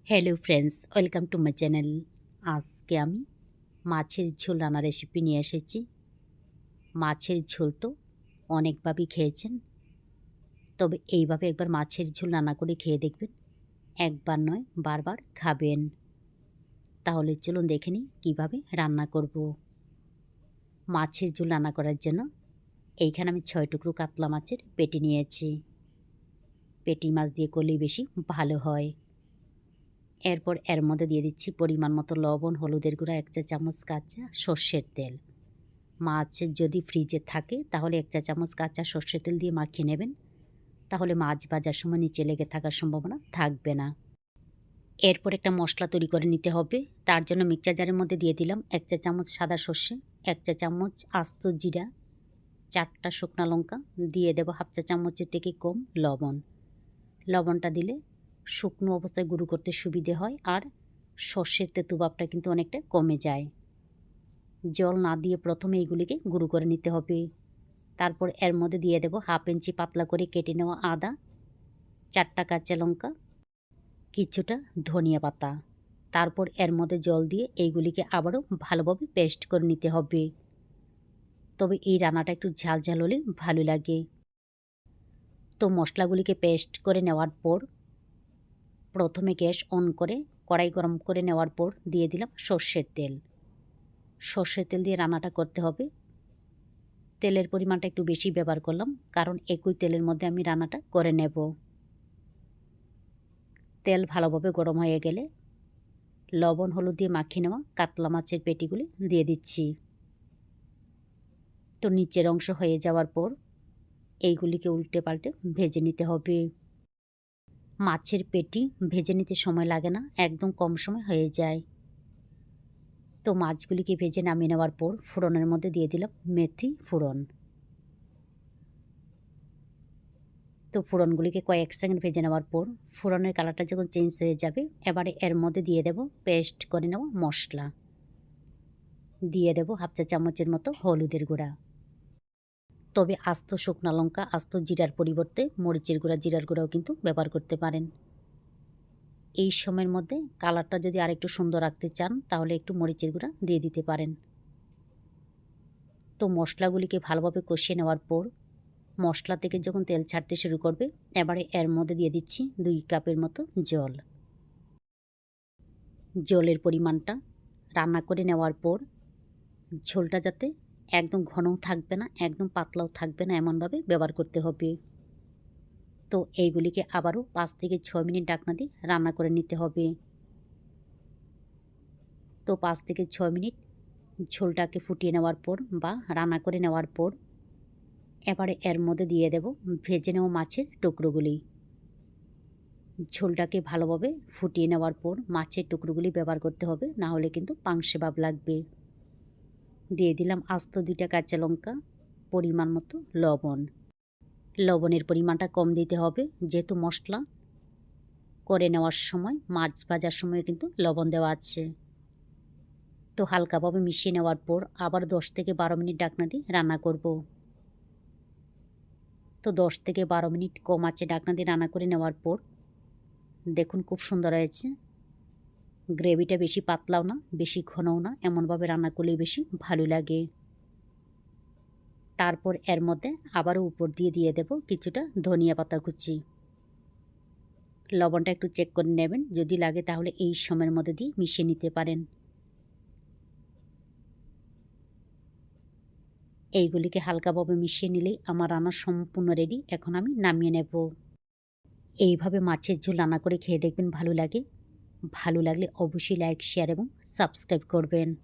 Hello friends, welcome to my channel. আজকে আমি মাছের ঝোল রান্নার রেসিপি নিয়ে এসেছি। মাছের ঝোল তো অনেকভাবেই খেয়েছেন, তবে এইভাবে একবার মাছের ঝোল রান্না করে খেয়ে দেখবেন, একবার নয় বারবার খাবেন। তাহলে চলুন দেখে নিই কীভাবে রান্না করব। মাছের ঝোল রান্না করার জন্য এইখানে আমি 6 টুকরো কাতলা মাছের পেটি নিয়েছি। পেটি মাছ দিয়ে করলেই বেশি ভালো হয়। এরপর এর মধ্যে দিয়ে দিচ্ছি পরিমাণ মতো লবণ, হলুদের গুঁড়া, 1 চা চামচ কাঁচা সর্ষের তেল। মাছ যদি ফ্রিজে থাকে তাহলে 1 চা চামচ কাঁচা সর্ষের তেল দিয়ে মাখিয়ে নেবেন, তাহলে মাছ ভাজার সময় নিচে লেগে থাকার সম্ভাবনা থাকবে না। এরপর একটা মশলা তৈরি করে নিতে হবে। তার জন্য মিক্সচার জারের মধ্যে দিয়ে দিলাম 1 চা চামচ সাদা সর্ষে, 1 চা চামচ আস্ত জিরা, 4টা শুকনো লঙ্কা, দিয়ে দেবো 1/2 চা চামচের থেকে কম লবণ। লবণটা দিলে শুকনো অবস্থায় গুঁড়ো করতে সুবিধে হয়, আর সর্ষের তেতো ভাবটা কিন্তু অনেকটা কমে যায়। জল না দিয়ে প্রথমে এইগুলিকে গুঁড়ো করে নিতে হবে। তারপর এর মধ্যে দিয়ে দেব 1/2 ইঞ্চি পাতলা করে কেটে নেওয়া আদা, 4টা কাঁচা লঙ্কা, কিছুটা ধনিয়া পাতা। তারপর এর মধ্যে জল দিয়ে এইগুলিকে আবারও ভালোভাবে পেস্ট করে নিতে হবে। তবে এই রান্নাটা একটু ঝাল ঝাল হলে ভালো লাগে। তো মশলাগুলিকে পেস্ট করে নেওয়ার পর প্রথমে গ্যাস অন করে কড়াই গরম করে নেওয়ার পর দিয়ে দিলাম সর্ষের তেল। সর্ষের তেল দিয়ে রান্নাটা করতে হবে। তেলের পরিমাণটা একটু বেশি ব্যবহার করলাম, কারণ একই তেলের মধ্যে আমি রান্নাটা করে নেব। তেল ভালোভাবে গরম হয়ে গেলে লবণ হলুদ দিয়ে মাখিয়ে নেওয়া কাতলা মাছের পেটিগুলি দিয়ে দিচ্ছি। তো নিচের অংশ হয়ে যাওয়ার পর এইগুলিকে উল্টে পাল্টে ভেজে নিতে হবে। মাছের পেটি ভেজে নিতে সময় লাগে না, একদম কম সময় হয়ে যায়। তো মাছগুলিকে ভেজে নামিয়ে নেওয়ার পর ফোড়নের মধ্যে দিয়ে দিলাম মেথি ফোড়ন। তো ফোড়নগুলিকে কয়েক সেকেন্ড ভেজে নেওয়ার পর ফোড়নের কালারটা যখন চেঞ্জ হয়ে যাবে, এবারে এর মধ্যে দিয়ে দেব পেস্ট করে নেওয়া মশলা। দিয়ে দেব 1/2 চা চামচের মতো হলুদের গুঁড়া। তবে আস্ত শুকনো লঙ্কা, আস্ত জিরার পরিবর্তে মরিচের গুঁড়া, জিরার গুঁড়াও কিন্তু ব্যবহার করতে পারেন। এই সময়ের মধ্যে কালারটা যদি আরেকটু সুন্দর রাখতে চান তাহলে একটু মরিচের গুঁড়া দিয়ে দিতে পারেন। তো মশলাগুলিকে ভালোভাবে কষিয়ে নেওয়ার পর মশলা থেকে যখন তেল ছাড়তে শুরু করবে, এবারে এর মধ্যে দিয়ে দিচ্ছি 2 কাপের মতো জল। জলের পরিমাণটা রান্না করে নেওয়ার পর ঝোলটা যাতে একদম ঘনও থাকবে না, একদম পাতলাও থাকবে না, এমনভাবে ব্যবহার করতে হবে। তো এইগুলিকে আবারও 5 থেকে 6 মিনিট ঢাকনা দিয়ে রান্না করে নিতে হবে। তো 5 থেকে 6 মিনিট ঝোলটাকে ফুটিয়ে নেওয়ার পর বা রান্না করে নেওয়ার পর এবারে এর মধ্যে দিয়ে দেব ভেজে নেওয়া মাছের টুকরোগুলি। ঝোলটাকে ভালোভাবে ফুটিয়ে নেওয়ার পর মাছের টুকরোগুলি ব্যবহার করতে হবে, না হলে কিন্তু পাংশে ভাব লাগবে। দিয়ে দিলাম আস্ত 2টা কাঁচা লঙ্কা, পরিমাণ মতো লবণ। লবণের পরিমাণটা কম দিতে হবে, যেহেতু মশলা করে নেওয়ার সময় মাছ ভাজার সময় কিন্তু লবণ দেওয়া আছে। তো হালকাভাবে মিশিয়ে নেওয়ার পর আবার 10 থেকে 12 মিনিট ঢাকনা দিয়ে রান্না করব। তো 10 থেকে 12 মিনিট কম আঁচে ঢাকনা দিয়ে রান্না করে নেওয়ার পর দেখুন খুব সুন্দর হয়েছে। গ্রেভিটা বেশি পাতলাও না, বেশি ঘনও না, এমনভাবে রান্না করলেই বেশি ভালো লাগে। তারপর এর মধ্যে আবারও উপর দিয়ে দেব কিছুটা ধনিয়া পাতা কুচি। লবণটা একটু চেক করে নেবেন, যদি লাগে তাহলে এই সময়ের মধ্যে দিয়ে মিশিয়ে নিতে পারেন। এইগুলিকে হালকাভাবে মিশিয়ে নিলেই আমার রান্না সম্পূর্ণ রেডি। এখন আমি নামিয়ে নেব। এইভাবে মাছের ঝোল রান্না করে খেয়ে দেখবেন ভালো লাগে। ভালো লাগলে অবশ্যই লাইক, শেয়ার এবং সাবস্ক্রাইব করবেন।